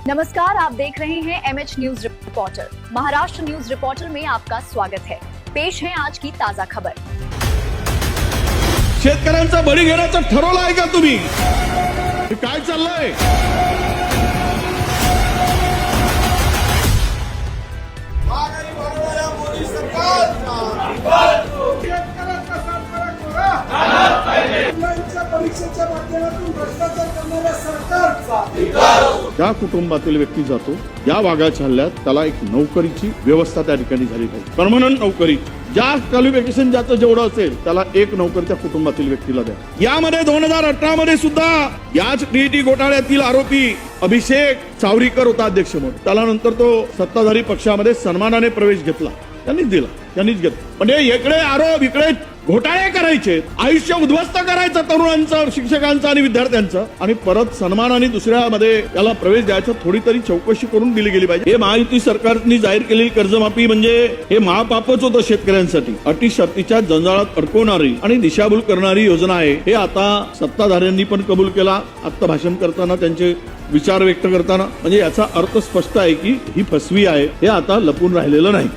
नमस्कार, आप देख रहे हैं MH news reporter. Maharashtra news reporter में आपका स्वागत है। पेश है आज की ताजा खबर। शेतकऱ्यांचा बळी घेण्याचं ठरवलं आहे का तुम्ही? हे काय चाललंय? परीक्षेच्या माध्यमातून भ्रष्टाचार करणाऱ्या सरकारचा त्या कुटुंबातील व्यक्ती जातो, या वाघाच्या हल्ल्यात त्याला एक नोकरीची व्यवस्था त्या ठिकाणी झाली पाहिजे। परमनंट नोकरी, ज्या क्वालिफिकेशन ज्याचं जेवढं असेल त्याला एक नोकरी त्या कुटुंबातील व्यक्तीला द्या। यामध्ये 2018 मध्ये सुद्धा याच टीईटी घोटाळ्यातील आरोपी अभिषेक चावरीकर होता अध्यक्ष म्हणून, त्याला नंतर तो सत्ताधारी पक्षामध्ये सन्मानाने प्रवेश घेतला, त्यांनीच दिला, त्यांनीच घेतला। म्हणजे इकडे आरोप, इकडे घोटाळे करायचे, आयुष्य उद्ध्वस्त करायचं तरुणांचं, शिक्षकांचं आणि विद्यार्थ्यांचं, आणि परत सन्मानाने दुसऱ्यामध्ये त्याला प्रवेश द्यायचा। थोडी तरी चौकशी करून दिली गेली पाहिजे। हे महायुती सरकारने जाहीर केलेली कर्जमाफी म्हणजे हे महापापच होतं शेतकऱ्यांसाठी। अटी शर्तीच्या जंजाळात अडकवणारी आणि दिशाभूल करणारी योजना आहे, हे आता सत्ताधाऱ्यांनी पण कबूल केला। आता भाषण करताना त्यांचे विचार व्यक्त करताना, म्हणजे याचा अर्थ स्पष्ट आहे की ही फसवी आहे, हे आता लपून राहिलेलं नाही।